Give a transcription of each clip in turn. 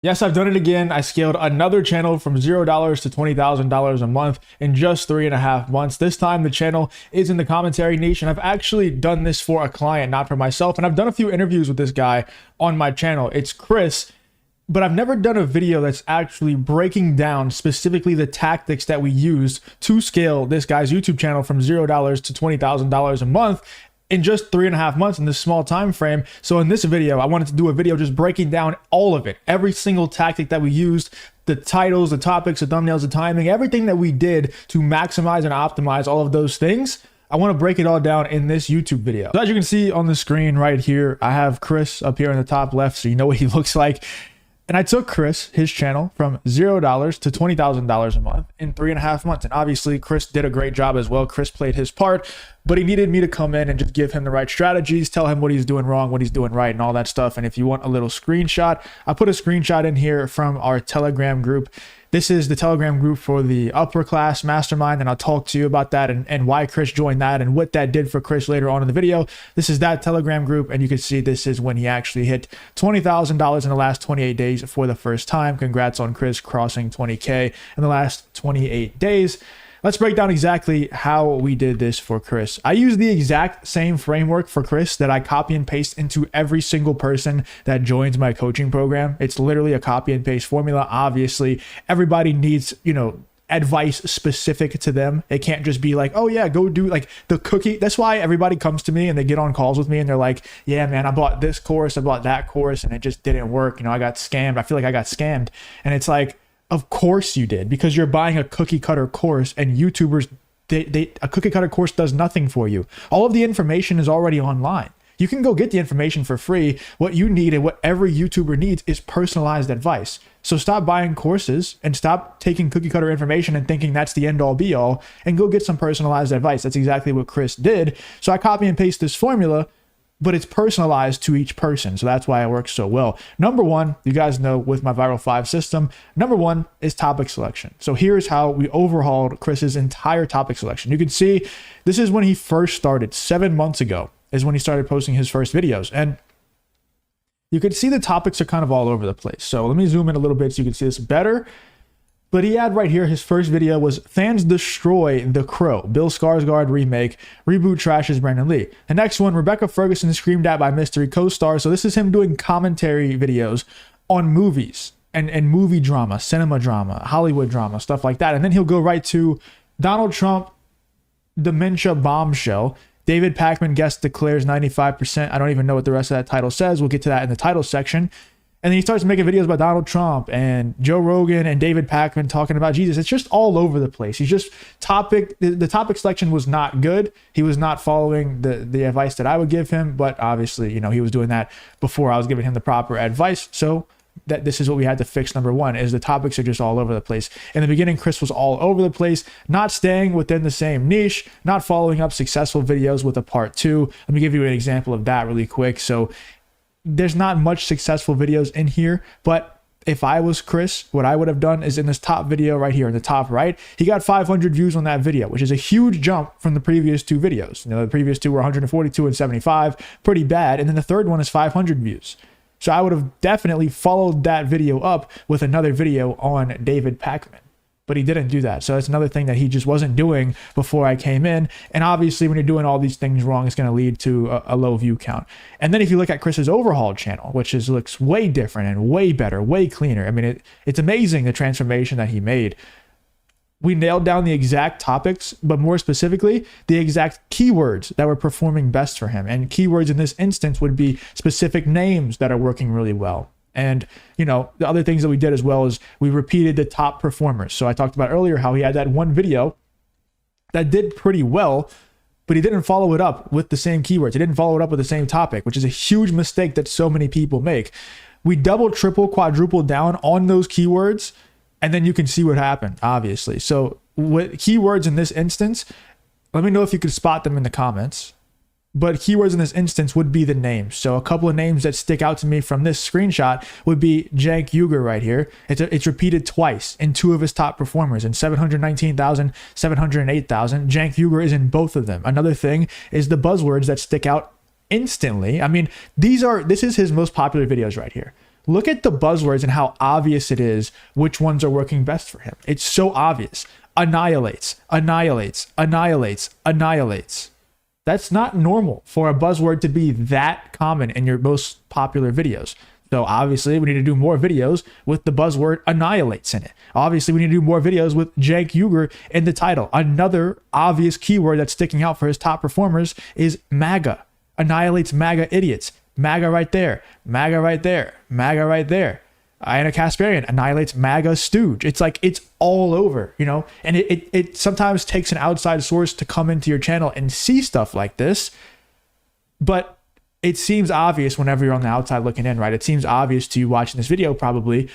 Yes, I've done it again. I scaled another channel from $0 to $20,000 a month in just 3.5 months. This time the channel is in the commentary niche, and I've actually done this for a client, not for myself. And I've done a few interviews with this guy on my channel. It's Chris, but I've never done a video that's actually breaking down specifically the tactics that we used to scale this guy's YouTube channel from $0 to $20,000 a month in just 3.5 months in this small time frame. So in this video, I wanted to do a video just breaking down all of it, every single tactic that we used, the titles, the topics, the thumbnails, the timing, everything that we did to maximize and optimize all of those things. I want to break it all down in this YouTube video. So as you can see on the screen right here, I have Chris up here in the top left, so you know what he looks like. And I took Chris, his channel, from $0 to $20,000 a month in 3.5 months. And obviously, Chris did a great job as well. Chris played his part, but he needed me to come in and just give him the right strategies, tell him what he's doing wrong, what he's doing right, and all that stuff. And if you want a little screenshot, I put a screenshot in here from our Telegram group. This is the Telegram group for the upper class mastermind, and I'll talk to you about that and why Chris joined that and what that did for Chris later on in the video. This is that Telegram group, and you can see this is when he actually hit $20,000 in the last 28 days for the first time. Congrats on Chris crossing 20K in the last 28 days. Let's break down exactly how we did this for Chris. I use the exact same framework for Chris that I copy and paste into every single person that joins my coaching program. It's literally a copy and paste formula. Obviously, everybody needs, advice specific to them. It can't just be like, oh yeah, go do like the cookie. That's why everybody comes to me and they get on calls with me and they're like, yeah, man, I bought this course, I bought that course, and it just didn't work. I got scammed. I feel like I got scammed. And it's like, of course you did, because you're buying a cookie cutter course, and YouTubers, a cookie cutter course does nothing for you. All of the information is already online. You can go get the information for free. What you need and what every YouTuber needs is personalized advice. So stop buying courses and stop taking cookie cutter information and thinking that's the end all be all, and go get some personalized advice. That's exactly what Chris did. So I copy and paste this formula, but it's personalized to each person. So that's why it works so well. Number one, you guys know with my Viral 5 system, number one is topic selection. So here's how we overhauled Chris's entire topic selection. You can see this is when he first started. 7 months ago is when he started posting his first videos. And you can see the topics are kind of all over the place. So let me zoom in a little bit so you can see this better. But he had right here, his first video was Fans Destroy the Crow, Bill Skarsgård remake, reboot trashes Brandon Lee. The next one, Rebecca Ferguson screamed at by mystery co-star. So this is him doing commentary videos on movies and movie drama, cinema drama, Hollywood drama, stuff like that. And then he'll go right to Donald Trump, dementia bombshell. David Pakman guest declares 95%. I don't even know what the rest of that title says. We'll get to that in the title section. And then he starts making videos about Donald Trump and Joe Rogan and David Pakman talking about Jesus. It's just all over the place. He's just the topic selection was not good. He was not following the advice that I would give him, but obviously, he was doing that before I was giving him the proper advice. So this is what we had to fix. Number one is the topics are just all over the place. In the beginning, Chris was all over the place, not staying within the same niche, not following up successful videos with a part two. Let me give you an example of that really quick. So there's not much successful videos in here, but if I was Chris, what I would have done is in this top video right here in the top right, he got 500 views on that video, which is a huge jump from the previous two videos. The previous two were 142 and 75, pretty bad. And then the third one is 500 views. So I would have definitely followed that video up with another video on David Pakman. But he didn't do that. So that's another thing that he just wasn't doing before I came in. And obviously, when you're doing all these things wrong, it's going to lead to a low view count. And then if you look at Chris's overhaul channel, which looks way different and way better, way cleaner. I mean, it's amazing the transformation that he made. We nailed down the exact topics, but more specifically, the exact keywords that were performing best for him. And keywords in this instance would be specific names that are working really well. And, the other things that we did as well is we repeated the top performers. So I talked about earlier how he had that one video that did pretty well, but he didn't follow it up with the same keywords. He didn't follow it up with the same topic, which is a huge mistake that so many people make. We double, triple, quadruple down on those keywords, and then you can see what happened, obviously. So with keywords in this instance, let me know if you could spot them in the comments. But keywords in this instance would be the names. So a couple of names that stick out to me from this screenshot would be Cenk Uygur right here. It's repeated twice in two of his top performers, in 719,000, 708,000. Cenk Uygur is in both of them. Another thing is the buzzwords that stick out instantly. I mean, this is his most popular videos right here. Look at the buzzwords and how obvious it is which ones are working best for him. It's so obvious. Annihilates, annihilates, annihilates, annihilates. That's not normal for a buzzword to be that common in your most popular videos. So obviously we need to do more videos with the buzzword annihilates in it. Obviously we need to do more videos with Cenk Uygur in the title. Another obvious keyword that's sticking out for his top performers is MAGA. Annihilates MAGA idiots. MAGA right there. MAGA right there. MAGA right there. Anna Kasparian annihilates MAGA stooge. It's like, it's all over, you know? And it sometimes takes an outside source to come into your channel and see stuff like this. But it seems obvious whenever you're on the outside looking in, right? It seems obvious to you watching this video probably,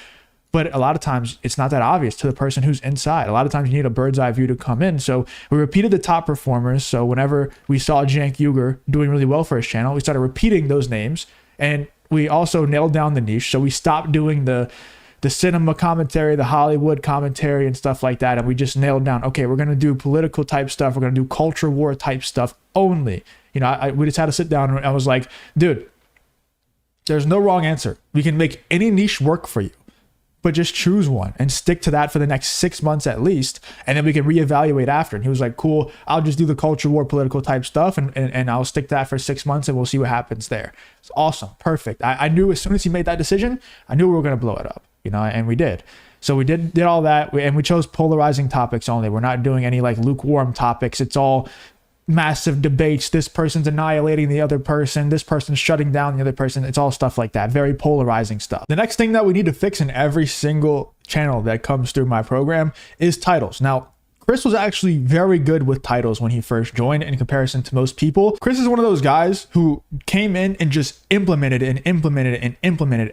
but a lot of times it's not that obvious to the person who's inside. A lot of times you need a bird's eye view to come in. So we repeated the top performers. So whenever we saw Cenk Uygur doing really well for his channel, we started repeating those names, and we also nailed down the niche. So we stopped doing the cinema commentary, the Hollywood commentary and stuff like that. And we just nailed down, okay, we're going to do political type stuff. We're going to do culture war type stuff only. You know, we just had to sit down and I was like, dude, there's no wrong answer. We can make any niche work for you, but just choose one and stick to that for the next 6 months at least. And then we can reevaluate after. And he was like, cool, I'll just do the culture war political type stuff and I'll stick to that for 6 months and we'll see what happens there. It's awesome. Perfect. I knew as soon as he made that decision, I knew we were going to blow it up, you know, and we did. So we did all that. And we chose polarizing topics only. We're not doing any like lukewarm topics. It's all massive debates. This person's annihilating the other person. This person's shutting down the other person. It's all stuff like that. Very polarizing stuff. The next thing that we need to fix in every single channel that comes through my program is titles. Now, Chris was actually very good with titles when he first joined in comparison to most people. Chris is one of those guys who came in and just implemented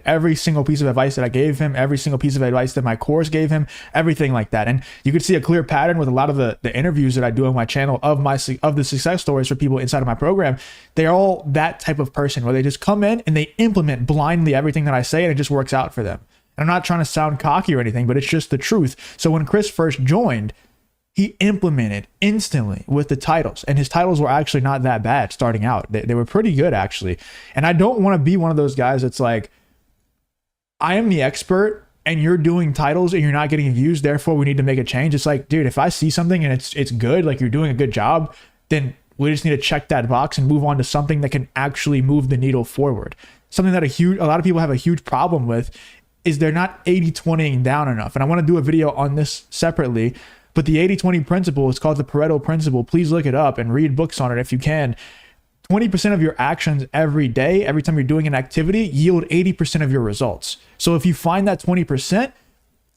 every single piece of advice that I gave him, every single piece of advice that my course gave him, everything like that. And you could see a clear pattern with a lot of the interviews that I do on my channel of the success stories for people inside of my program. They're all that type of person where they just come in and they implement blindly everything that I say and it just works out for them. And I'm not trying to sound cocky or anything, but it's just the truth. So when Chris first joined, he implemented instantly with the titles, and his titles were actually not that bad starting out. They were pretty good actually. And I don't want to be one of those guys that's like, I am the expert and you're doing titles and you're not getting views, therefore we need to make a change. It's like, dude, if I see something and it's good, like you're doing a good job, then we just need to check that box and move on to something that can actually move the needle forward. Something that a lot of people have a huge problem with is they're not 80-20ing down enough. And I want to do a video on this separately. But the 80-20 principle is called the Pareto principle. Please look it up and read books on it if you can. 20% of your actions every day, every time you're doing an activity, yield 80% of your results. So if you find that 20%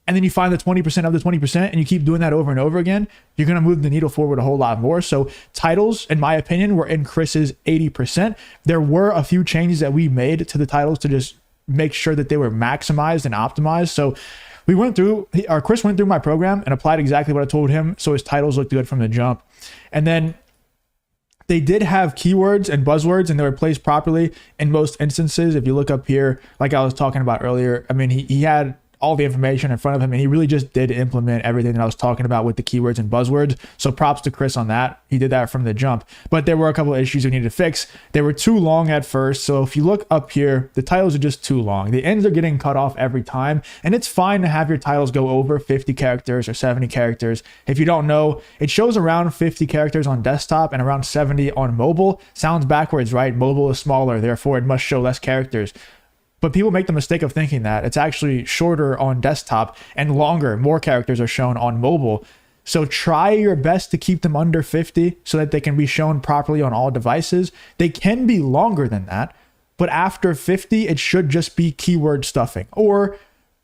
and then you find the 20% of the 20% and you keep doing that over and over again, you're going to move the needle forward a whole lot more. So titles, in my opinion, were in Chris's 80%. There were a few changes that we made to the titles to just make sure that they were maximized and optimized. So Chris went through my program and applied exactly what I told him. So his titles looked good from the jump. And then they did have keywords and buzzwords and they were placed properly in most instances. If you look up here, like I was talking about earlier, I mean, he had all the information in front of him and he really just did implement everything that I was talking about with the keywords and buzzwords. So props to Chris on that. He did that from the jump, but there were a couple of issues we needed to fix. They were too long at first. So if you look up here, the titles are just too long. The ends are getting cut off every time. And it's fine to have your titles go over 50 characters or 70 characters. If you don't know, it shows around 50 characters on desktop and around 70 on mobile. Sounds backwards, right? Mobile is smaller, therefore it must show less characters. But people make the mistake of thinking that it's actually shorter on desktop and longer, more characters are shown on mobile. So try your best to keep them under 50 so that they can be shown properly on all devices. They can be longer than that, but after 50, it should just be keyword stuffing. Or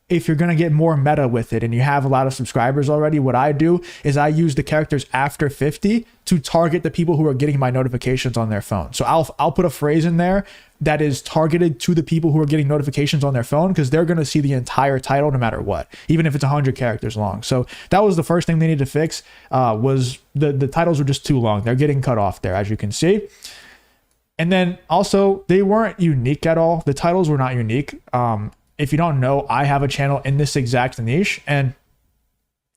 if you're going to get more meta with it and you have a lot of subscribers already, what I do is I use the characters after 50 to target the people who are getting my notifications on their phone. So I'll put a phrase in there that is targeted to the people who are getting notifications on their phone because they're going to see the entire title no matter what, even if it's 100 characters long. So that was the first thing they needed to fix, was the titles were just too long. They're getting cut off there, as you can see. And then also they weren't unique at all. The titles were not unique. If you don't know, I have a channel in this exact niche, and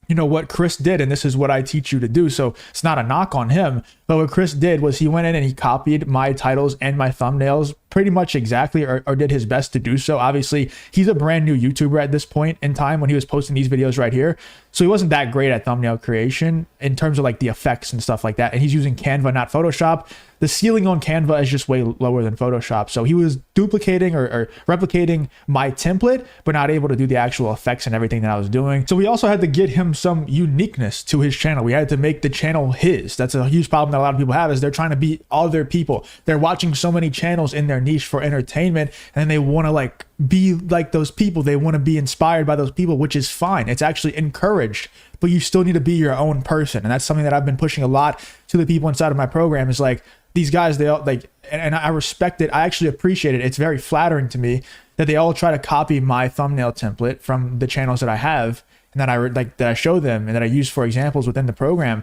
you know what Chris did, and this is what I teach you to do. So it's not a knock on him, but what Chris did was he went in and he copied my titles and my thumbnails pretty much exactly or did his best to do so. Obviously, he's a brand new YouTuber at this point in time when he was posting these videos right here. So he wasn't that great at thumbnail creation in terms of like the effects and stuff like that. And he's using Canva, not Photoshop. The ceiling on Canva is just way lower than Photoshop. So he was duplicating or replicating my template, but not able to do the actual effects and everything that I was doing. So we also had to get him some uniqueness to his channel. We had to make the channel his. That's a huge problem that a lot of people have, is they're trying to be other people. They're watching so many channels in their niche for entertainment, and they want to like be like those people. They want to be inspired by those people, which is fine. It's actually encouraged, but you still need to be your own person. And that's something that I've been pushing a lot to the people inside of my program, is like, these guys, they all like, and I respect it. I actually appreciate it. It's very flattering to me that they all try to copy my thumbnail template from the channels that I have, and that I show them and that I use for examples within the program.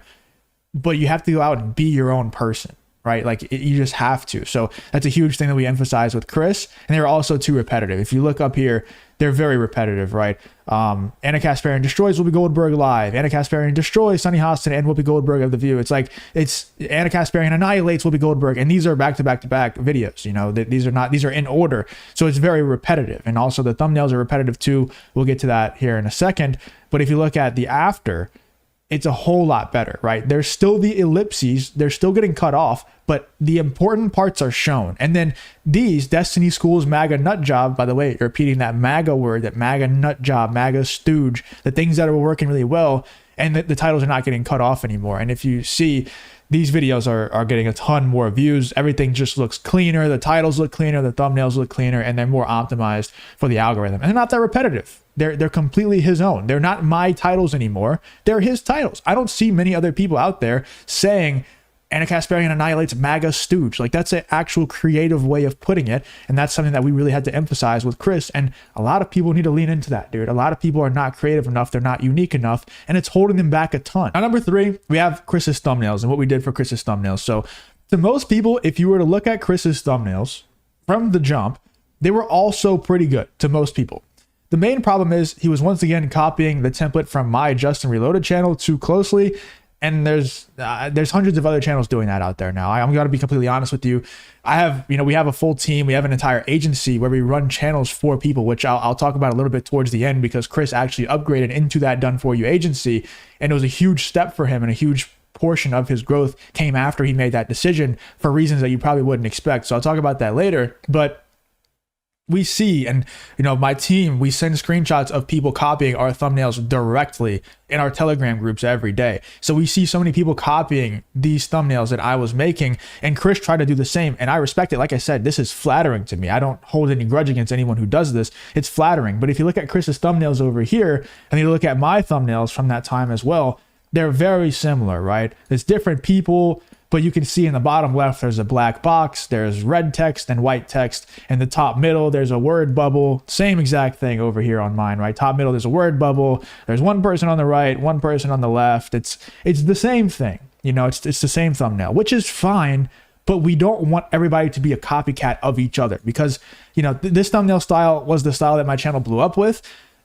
But you have to go out and be your own person, right? Like you just have to. So that's a huge thing that we emphasize with Chris. And they're also too repetitive. If you look up here, they're very repetitive, right? Anna Kasparian destroys Whoopi Goldberg live. Anna Kasparian destroys Sunny Hostin and Whoopi Goldberg of The View. It's like, it's Anna Kasparian annihilates Whoopi Goldberg. And these are back to back to back videos. You know, these are in order. So it's very repetitive. And also the thumbnails are repetitive too. We'll get to that here in a second. But if you look at the after, it's a whole lot better, right? There's still the ellipses, they're still getting cut off, but the important parts are shown. And then these Destiny Schools MAGA nut job, by the way, repeating that MAGA word, that MAGA nut job, MAGA stooge, the things that are working really well, and the titles are not getting cut off anymore. And if you see, these videos are getting a ton more views. Everything just looks cleaner. The titles look cleaner. The thumbnails look cleaner, and they're more optimized for the algorithm. And they're not that repetitive. They're completely his own. They're not my titles anymore. They're his titles. I don't see many other people out there saying Anna Kasparian annihilates MAGA stooge. Like, that's an actual creative way of putting it. And that's something that we really had to emphasize with Chris. And a lot of people need to lean into that, dude. A lot of people are not creative enough. They're not unique enough. And it's holding them back a ton. Now, number 3, we have Chris's thumbnails and what we did for Chris's thumbnails. So to most people, if you were to look at Chris's thumbnails from the jump, they were also pretty good to most people. The main problem is he was once again copying the template from my Justin Reloaded channel too closely. And there's hundreds of other channels doing that out there now. I'm going to be completely honest with you. We have a full team. We have an entire agency where we run channels for people, which I'll talk about a little bit towards the end, because Chris actually upgraded into that done for you agency. And it was a huge step for him, and a huge portion of his growth came after he made that decision for reasons that you probably wouldn't expect. So I'll talk about that later. But we see, and my team, we send screenshots of people copying our thumbnails directly in our Telegram groups every day. So we see so many people copying these thumbnails that I was making, and Chris tried to do the same. And I respect it. Like I said, this is flattering to me. I don't hold any grudge against anyone who does this. It's flattering. But if you look at Chris's thumbnails over here, and you look at my thumbnails from that time as well, they're very similar, right? There's different people, but you can see in the bottom left, there's a black box, there's red text and white text. In the top middle, there's a word bubble. Same exact thing over here on mine, right? Top middle, there's a word bubble. There's one person on the right, one person on the left. It's the same thing. It's the same thumbnail, which is fine, but we don't want everybody to be a copycat of each other, because, this thumbnail style was the style that my channel blew up with.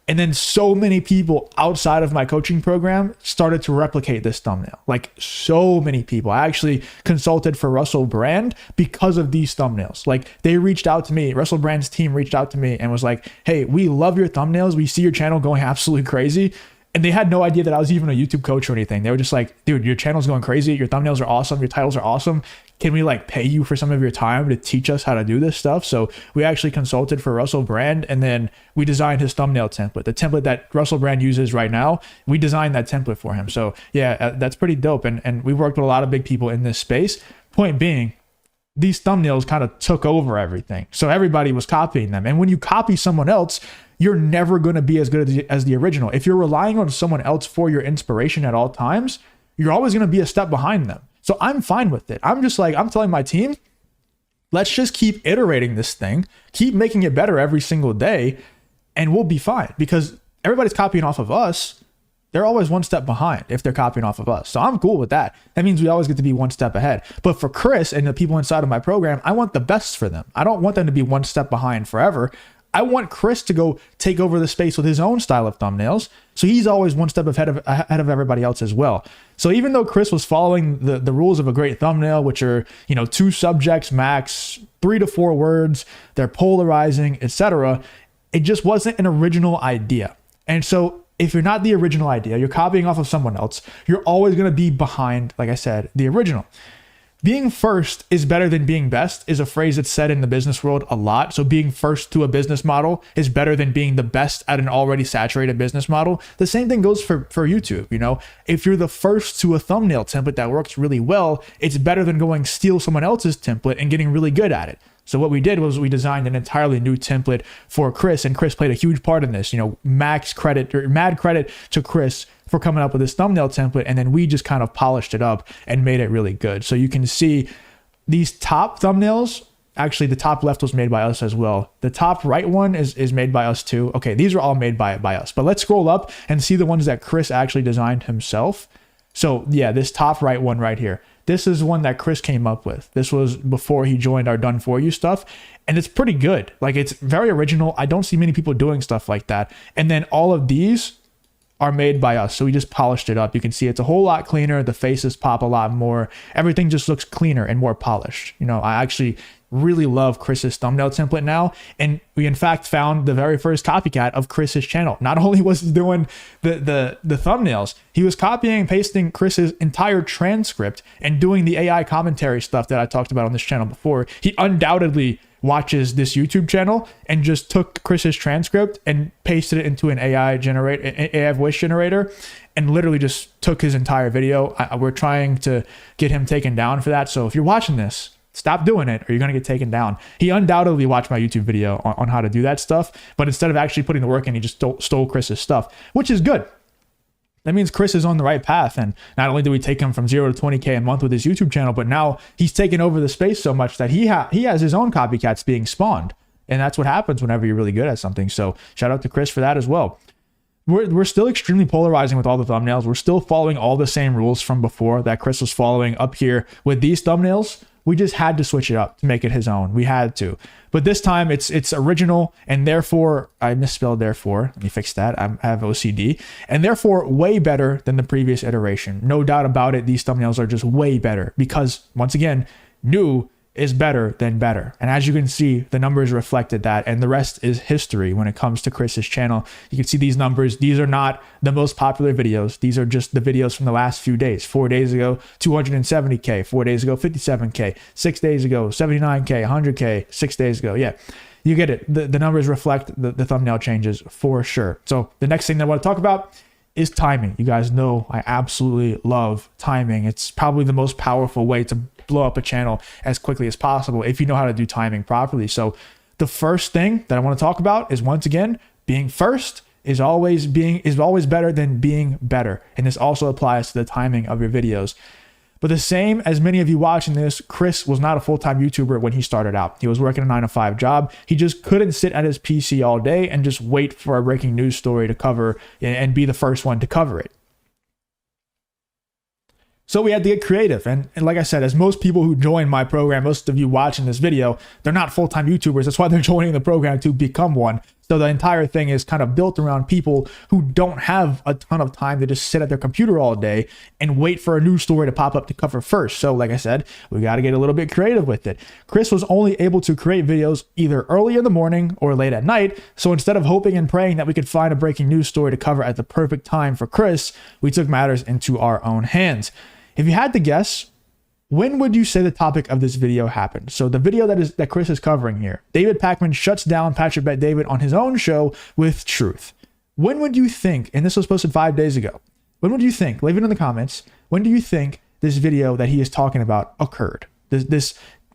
And then so many people outside of my coaching program started to replicate this thumbnail. Like, so many people. I actually consulted for Russell Brand because of these thumbnails. Like, they reached out to me. Russell Brand's team reached out to me and was like, hey, we love your thumbnails. We see your channel going absolutely crazy. And they had no idea that I was even a YouTube coach or anything. They were just like, dude, your channel's going crazy. Your thumbnails are awesome. Your titles are awesome. Can we pay you for some of your time to teach us how to do this stuff? So we actually consulted for Russell Brand, and then we designed his thumbnail template. The template that Russell Brand uses right now, we designed that template for him. So yeah, that's pretty dope. And we worked with a lot of big people in this space. Point being, these thumbnails kind of took over everything. So everybody was copying them. And when you copy someone else, you're never going to be as good as the original. If you're relying on someone else for your inspiration at all times, you're always going to be a step behind them. So I'm fine with it. I'm telling my team, let's just keep iterating this thing, keep making it better every single day, and we'll be fine, because everybody's copying off of us. They're always one step behind if they're copying off of us. So I'm cool with that. That means we always get to be one step ahead. But for Chris and the people inside of my program, I want the best for them. I don't want them to be one step behind forever. I want Chris to go take over the space with his own style of thumbnails. So he's always one step ahead of everybody else as well. So even though Chris was following the rules of a great thumbnail, which are, 2 subjects max, 3 to 4 words, they're polarizing, etc., it just wasn't an original idea. And so if you're not the original idea, you're copying off of someone else, you're always going to be behind, like I said, the original. Being first is better than being best is a phrase that's said in the business world a lot. So being first to a business model is better than being the best at an already saturated business model. The same thing goes for YouTube. If you're the first to a thumbnail template that works really well, it's better than going steal someone else's template and getting really good at it. So what we did was we designed an entirely new template for Chris, and Chris played a huge part in this. Mad credit to Chris for coming up with this thumbnail template, and then we just kind of polished it up and made it really good. So you can see these top thumbnails. Actually, the top left was made by us as well. The top right one is made by us too. Okay, these are all made by us. But let's scroll up and see the ones that Chris actually designed himself. So yeah, this top right one right here. This is one that Chris came up with. This was before he joined our Done For You stuff. And it's pretty good. Like, it's very original. I don't see many people doing stuff like that. And then all of these are made by us. So we just polished it up. You can see it's a whole lot cleaner. The faces pop a lot more. Everything just looks cleaner and more polished. I actually really love Chris's thumbnail template now. And we in fact found the very first copycat of Chris's channel. Not only was he doing the thumbnails, he was copying and pasting Chris's entire transcript and doing the AI commentary stuff that I talked about on this channel before. He undoubtedly watches this YouTube channel and just took Chris's transcript and pasted it into an AI voice generator and literally just took his entire video. We're trying to get him taken down for that. So if you're watching this, stop doing it or you're going to get taken down. He undoubtedly watched my YouTube video on how to do that stuff, but instead of actually putting the work in, he just stole Chris's stuff, which is good. That means Chris is on the right path. And not only did we take him from 0 to 20K a month with his YouTube channel, but now he's taken over the space so much that he has his own copycats being spawned. And that's what happens whenever you're really good at something. So shout out to Chris for that as well. We're still extremely polarizing with all the thumbnails. We're still following all the same rules from before that Chris was following up here with these thumbnails. We just had to switch it up to make it his own. We had to. But this time it's original, and therefore, I misspelled therefore. Let me fix that. I have OCD. And therefore, way better than the previous iteration. No doubt about it, these thumbnails are just way better because, once again, new is better than better. And as you can see, the numbers reflected that, and the rest is history when it comes to Chris's channel. You can see these numbers. These are not the most popular videos. These are just the videos from the last few days. 4 days ago, 270K. 4 days ago, 57K. 6 days ago, 79K, 100K. 6 days ago. Yeah, you get it. The numbers reflect the thumbnail changes for sure. So the next thing that I want to talk about is timing. You guys know I absolutely love timing. It's probably the most powerful way to blow up a channel as quickly as possible if you know how to do timing properly. So the first thing that I want to talk about is, once again, being first is always better than being better. And this also applies to the timing of your videos. But the same as many of you watching this, Chris was not a full-time YouTuber when he started out. He was working a 9-to-5 job. He just couldn't sit at his PC all day and just wait for a breaking news story to cover and be the first one to cover it. So we had to get creative. And like I said, as most people who join my program, most of you watching this video, they're not full-time YouTubers. That's why they're joining the program to become one. So the entire thing is kind of built around people who don't have a ton of time to just sit at their computer all day and wait for a news story to pop up to cover first. So like I said, we got to get a little bit creative with it. Chris was only able to create videos either early in the morning or late at night. So instead of hoping and praying that we could find a breaking news story to cover at the perfect time for Chris, we took matters into our own hands. If you had to guess, when would you say the topic of this video happened? So the video that Chris is covering here, David Pakman shuts down Patrick Bet-David on his own show with truth. When would you think, and this was posted 5 days ago, when would you think, leave it in the comments, when do you think this video that he is talking about occurred?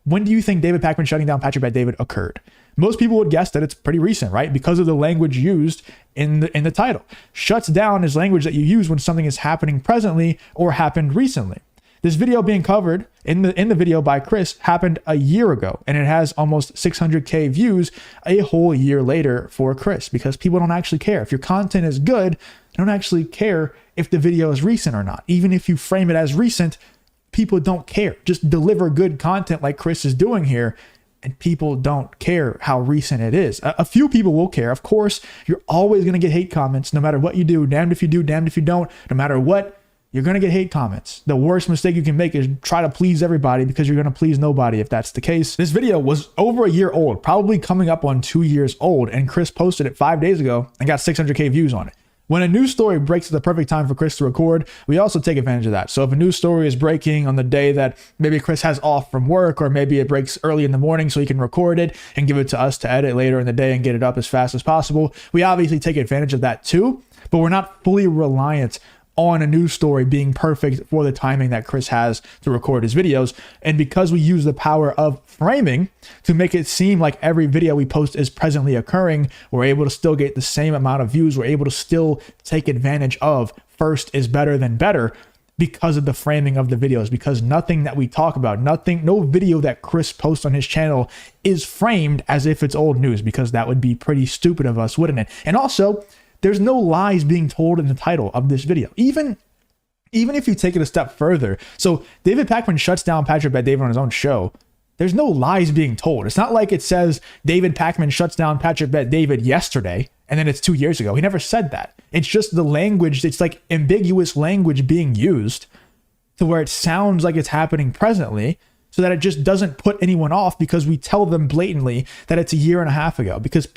When do you think David Pakman shutting down Patrick Bet-David occurred? Most people would guess that it's pretty recent, right? Because of the language used in the title. Shuts down is language that you use when something is happening presently or happened recently. This video being covered in the video by Chris happened a year ago, and it has almost 600K views a whole year later for Chris, because people don't actually care. If your content is good, they don't actually care if the video is recent or not. Even if you frame it as recent, people don't care. Just deliver good content like Chris is doing here. and people don't care how recent it is. A few people will care. Of course, you're always going to get hate comments no matter what you do. Damned if you do, damned if you don't. No matter what, you're going to get hate comments. The worst mistake you can make is try to please everybody, because you're going to please nobody if that's the case. This video was over a year old, probably coming up on 2 years old, and Chris posted it 5 days ago and got 600K views on it. When a news story breaks at the perfect time for Chris to record, we also take advantage of that. So if a news story is breaking on the day that maybe Chris has off from work, or maybe it breaks early in the morning so he can record it and give it to us to edit later in the day and get it up as fast as possible, we obviously take advantage of that too, but we're not fully reliant on a news story being perfect for the timing that Chris has to record his videos. And because we use the power of framing to make it seem like every video we post is presently occurring, we're able to still get the same amount of views. We're able to still take advantage of first is better than better because of the framing of the videos, because nothing that we talk about, no video that Chris posts on his channel is framed as if it's old news, because that would be pretty stupid of us, wouldn't it? And also, there's no lies being told in the title of this video. Even if you take it a step further. So David Pakman shuts down Patrick Bet-David on his own show. There's no lies being told. It's not like it says David Pakman shuts down Patrick Bet-David yesterday and then it's 2 years ago. He never said that. It's just the language. It's like ambiguous language being used to where it sounds like it's happening presently, so that it just doesn't put anyone off, because we tell them blatantly that it's a year and a half ago, because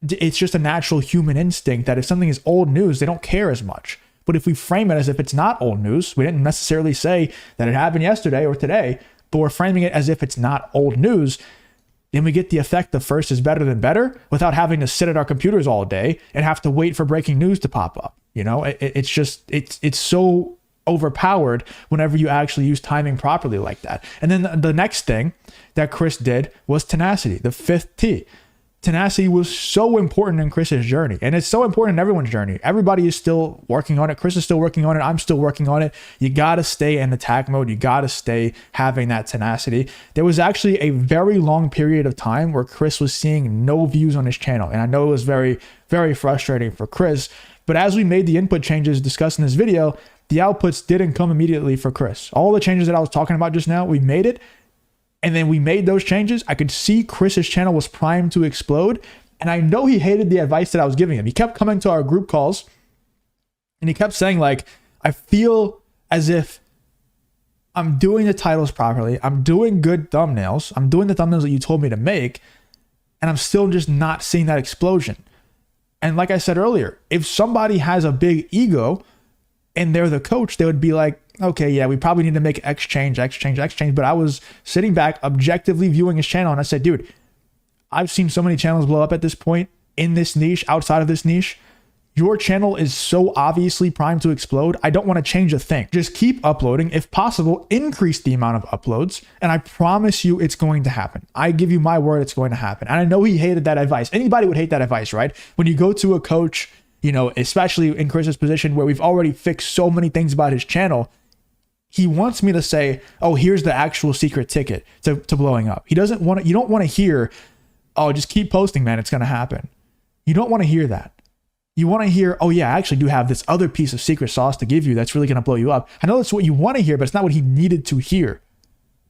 it's just a natural human instinct that if something is old news, they don't care as much. But if we frame it as if it's not old news, we didn't necessarily say that it happened yesterday or today, but we're framing it as if it's not old news, then we get the effect of first is better than better without having to sit at our computers all day and have to wait for breaking news to pop up. You know, it's so overpowered whenever you actually use timing properly like that. And then the next thing that Chris did was tenacity, the fifth T. Tenacity was so important in Chris's journey, and it's so important in everyone's journey. Everybody is still working on it. Chris is still working on it. I'm still working on it. You got to stay in attack mode. You got to stay having that tenacity. There was actually a very long period of time where Chris was seeing no views on his channel, and I know it was very, very frustrating for Chris. But as we made the input changes discussed in this video, the outputs didn't come immediately for Chris. All the changes that I was talking about just now, we made it. And then we made those changes. I could see Chris's channel was primed to explode. And I know he hated the advice that I was giving him. He kept coming to our group calls and he kept saying, like, I feel as if I'm doing the titles properly. I'm doing good thumbnails. I'm doing the thumbnails that you told me to make. And I'm still just not seeing that explosion. And like I said earlier, if somebody has a big ego and they're the coach, they would be like, okay, yeah, we probably need to make X change. But I was sitting back, objectively viewing his channel, and I said, dude, I've seen so many channels blow up at this point in this niche, outside of this niche. Your channel is so obviously primed to explode. I don't want to change a thing. Just keep uploading. If possible, increase the amount of uploads, and I promise you it's going to happen. I give you my word it's going to happen. And I know he hated that advice. Anybody would hate that advice, right? When you go to a coach, you know, especially in Chris's position where we've already fixed so many things about his channel, he wants me to say, oh, here's the actual secret ticket to blowing up. He doesn't want to, you don't want to hear, oh, just keep posting, man, it's going to happen. You don't want to hear that. You want to hear, oh yeah, I actually do have this other piece of secret sauce to give you that's really going to blow you up. I know that's what you want to hear, but it's not what he needed to hear.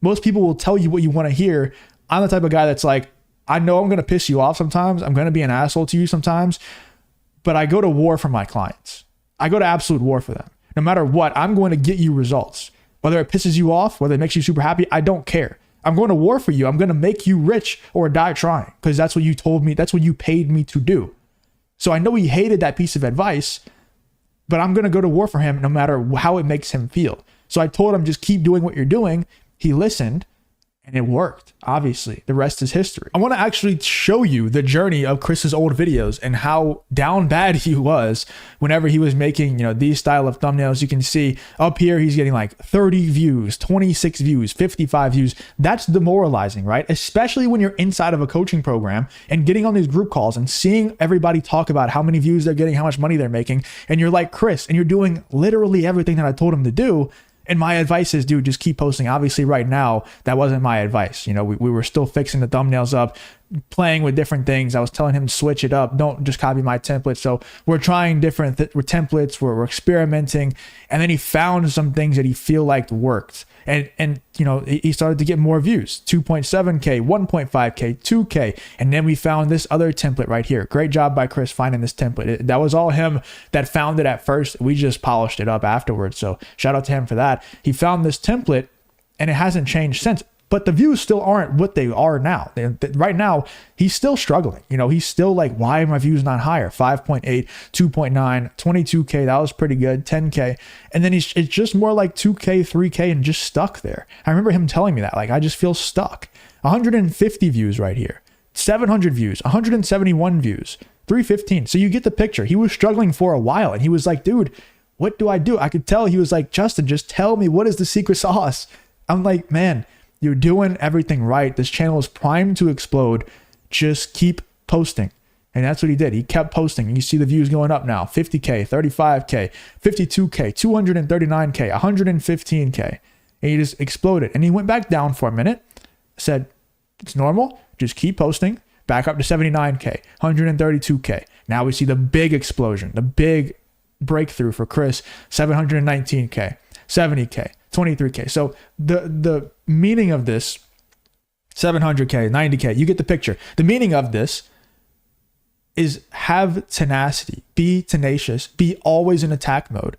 Most people will tell you what you want to hear. I'm the type of guy that's like, I know I'm going to piss you off sometimes. I'm going to be an asshole to you sometimes, but I go to war for my clients. I go to absolute war for them. No matter what, I'm going to get you results. Whether it pisses you off, whether it makes you super happy, I don't care. I'm going to war for you. I'm going to make you rich or die trying, because that's what you told me. That's what you paid me to do. So I know he hated that piece of advice, but I'm going to go to war for him no matter how it makes him feel. So I told him, just keep doing what you're doing. He listened. And it worked. Obviously, the rest is history. I want to actually show you the journey of Chris's old videos and how down bad he was whenever he was making, you know, these style of thumbnails. You can see up here, he's getting like 30 views, 26 views, 55 views. That's demoralizing, right? Especially when you're inside of a coaching program and getting on these group calls and seeing everybody talk about how many views they're getting, how much money they're making. And you're like, Chris, and you're doing literally everything that I told him to do. And my advice is, dude, just keep posting. Obviously, right now, that wasn't my advice. You know, we were still fixing the thumbnails up. playing with different things. I was telling him to switch it up. Don't just copy my template. So we're trying different templates. We're experimenting. And then he found some things that he feel like worked. And you know, he started to get more views, 2.7K, 1.5K, 2K. And then we found this other template right here. Great job by Chris finding this template. That was all him that found it at first. We just polished it up afterwards. So shout out to him for that. He found this template and it hasn't changed since. But the views still aren't what they are now. Right now, he's still struggling. You know, he's still like, why are my views not higher? 5.8, 2.9, 22K. That was pretty good. 10K. And then it's just more like 2K, 3K, and just stuck there. I remember him telling me that. Like, I just feel stuck. 150 views right here. 700 views. 171 views. 315. So you get the picture. He was struggling for a while. And he was like, dude, what do I do? I could tell he was like, Justin, just tell me, what is the secret sauce? I'm like, man, you're doing everything right. This channel is primed to explode. Just keep posting. And that's what he did. He kept posting. And you see the views going up now. 50K, 35K, 52K, 239K, 115K. And he just exploded. And he went back down for a minute. Said, it's normal. Just keep posting. Back up to 79K, 132K. Now we see the big explosion, the big breakthrough for Chris. 719K, 70K. 23K. So the meaning of this, 700K, 90K, you get the picture. The meaning of this is have tenacity, be tenacious, be always in attack mode,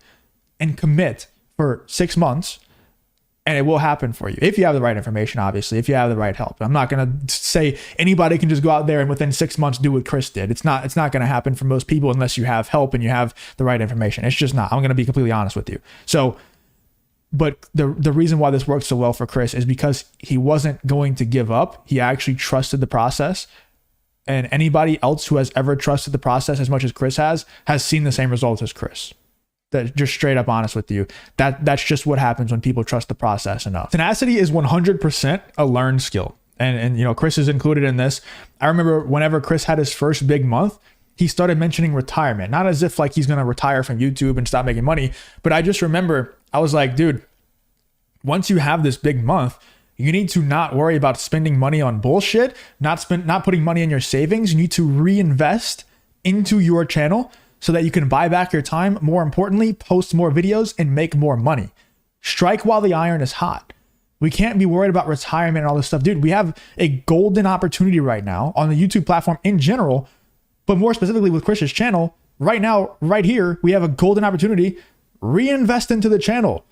and commit for 6 months, and it will happen for you. If you have the right information, obviously, if you have the right help. I'm not going to say anybody can just go out there and within 6 months do what Chris did. It's not going to happen for most people unless you have help and you have the right information. It's just not. I'm going to be completely honest with you. So, but the reason why this worked so well for Chris is because he wasn't going to give up. He actually trusted the process. And anybody else who has ever trusted the process as much as Chris has seen the same results as Chris. That's just straight up honest with you. That's just what happens when people trust the process enough. Tenacity is 100% a learned skill. And you know, Chris is included in this. I remember whenever Chris had his first big month, he started mentioning retirement. Not as if like he's going to retire from YouTube and stop making money. But I just remember I was like, dude, once you have this big month, you need to not worry about spending money on bullshit, not putting money in your savings. You need to reinvest into your channel so that you can buy back your time. More importantly, post more videos and make more money. Strike while the iron is hot. We can't be worried about retirement and all this stuff. Dude, we have a golden opportunity right now on the YouTube platform in general, but more specifically with Chris's channel. Right now, right here, we have a golden opportunity. Reinvest into the channel.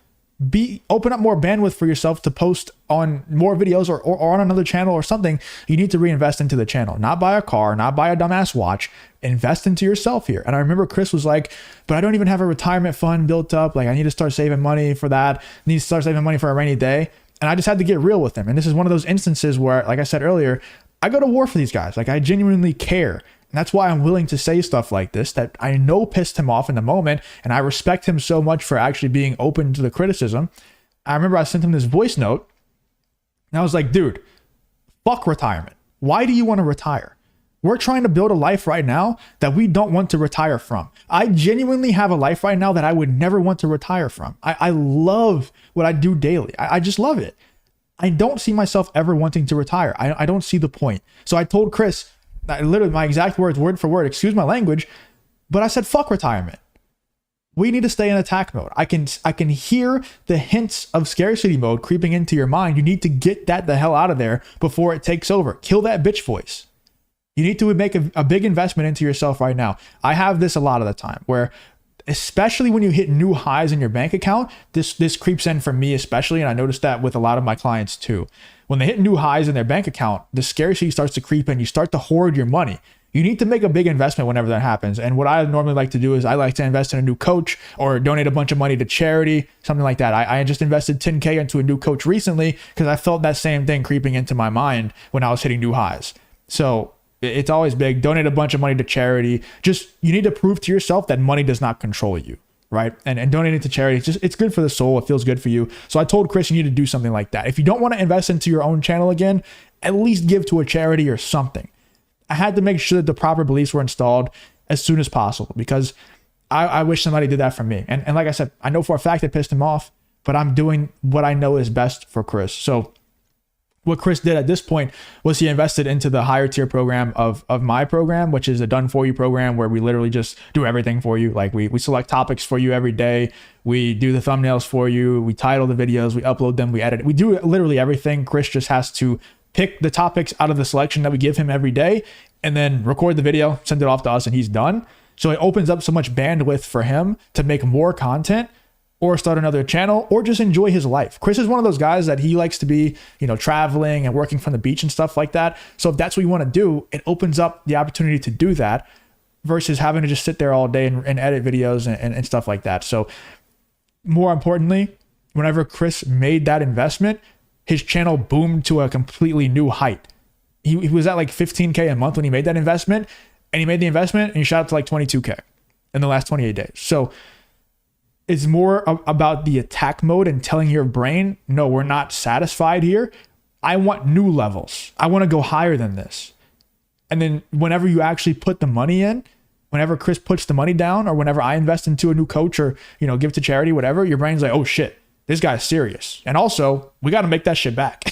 Open up more bandwidth for yourself to post on more videos or on another channel or something. You need to reinvest into the channel, not buy a car, not buy a dumbass watch. Invest into yourself here. And I remember Chris was like, but I don't even have a retirement fund built up. Like, I need to start saving money for that. I need to start saving money for a rainy day. And I just had to get real with him. And this is one of those instances where, like I said earlier, I go to war for these guys. Like, I genuinely care. And that's why I'm willing to say stuff like this that I know pissed him off in the moment. And I respect him so much for actually being open to the criticism. I remember I sent him this voice note and I was like, dude, fuck retirement. Why do you want to retire? We're trying to build a life right now that we don't want to retire from. I genuinely have a life right now that I would never want to retire from. I love what I do daily. I just love it. I don't see myself ever wanting to retire. I don't see the point. So I told Chris, literally my exact words, word for word, excuse my language, but I said, fuck retirement. We need to stay in attack mode. I can hear the hints of scarcity mode creeping into your mind. You need to get that the hell out of there before it takes over. Kill that bitch voice. You need to make a big investment into yourself right now. I have this a lot of the time where, especially when you hit new highs in your bank account, this creeps in for me especially, and I noticed that with a lot of my clients too. When they hit new highs in their bank account, the scarcity starts to creep in. You start to hoard your money. You need to make a big investment whenever that happens. And what I normally like to do is I like to invest in a new coach or donate a bunch of money to charity, something like that. I just invested 10K into a new coach recently because I felt that same thing creeping into my mind when I was hitting new highs. So it's always big. Donate a bunch of money to charity. Just, you need to prove to yourself that money does not control you, right? And donating to charity, it's good for the soul. It feels good for you. So I told Chris, you need to do something like that. If you don't want to invest into your own channel again, at least give to a charity or something. I had to make sure that the proper beliefs were installed as soon as possible because I wish somebody did that for me. And like I said, I know for a fact it pissed him off, but I'm doing what I know is best for Chris. So what Chris did at this point was he invested into the higher tier program of my program, which is a done for you program where we literally just do everything for you. Like we select topics for you every day. We do the thumbnails for you. We title the videos, we upload them, we edit it. We do literally everything. Chris just has to pick the topics out of the selection that we give him every day and then record the video, send it off to us, and he's done. So it opens up so much bandwidth for him to make more content or start another channel, or just enjoy his life. Chris is one of those guys that he likes to be, traveling and working from the beach and stuff like that. So if that's what you want to do, it opens up the opportunity to do that versus having to just sit there all day and edit videos and stuff like that. So more importantly, whenever Chris made that investment, his channel boomed to a completely new height. He was at like 15K a month when he made that investment, and he made the investment and he shot up to like 22K in the last 28 days. So it's more about the attack mode and telling your brain, no, we're not satisfied here. I want new levels. I want to go higher than this. And then whenever you actually put the money in, whenever Chris puts the money down, or whenever I invest into a new coach or, give to charity, whatever, your brain's like, oh shit, this guy's serious. And also we got to make that shit back.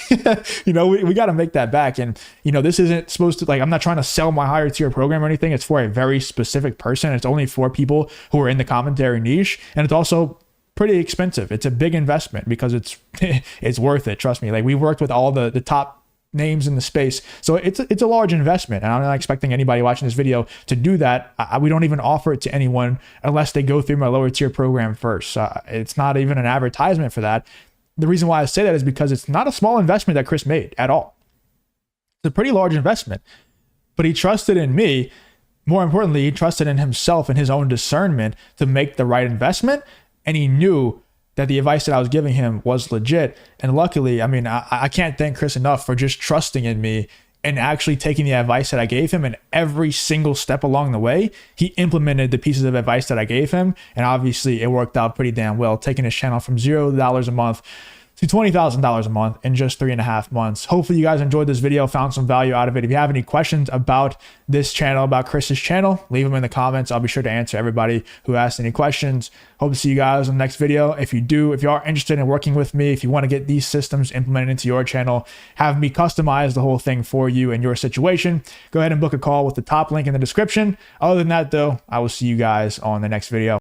we got to make that back. And, this isn't supposed to, like, I'm not trying to sell my higher tier program or anything. It's for a very specific person. It's only for people who are in the commentary niche. And it's also pretty expensive. It's a big investment because it's worth it. Trust me. Like, we've worked with all the top names in the space. So it's a large investment, and I'm not expecting anybody watching this video to do that. We don't even offer it to anyone unless they go through my lower tier program first. It's not even an advertisement for that. The reason why I say that is because it's not a small investment that Chris made at all. It's a pretty large investment, but he trusted in me. More importantly, he trusted in himself and his own discernment to make the right investment. And he knew that the advice that I was giving him was legit. And luckily, I can't thank Chris enough for just trusting in me and actually taking the advice that I gave him. And every single step along the way, he implemented the pieces of advice that I gave him. And obviously it worked out pretty damn well, taking his channel from $0 a month to $20,000 a month in just 3.5 months. Hopefully you guys enjoyed this video, found some value out of it. If you have any questions about this channel, about Chris's channel, leave them in the comments. I'll be sure to answer everybody who asked any questions. Hope to see you guys in the next video. If you are interested in working with me, if you want to get these systems implemented into your channel, have me customize the whole thing for you and your situation, go ahead and book a call with the top link in the description. Other than that though, I will see you guys on the next video.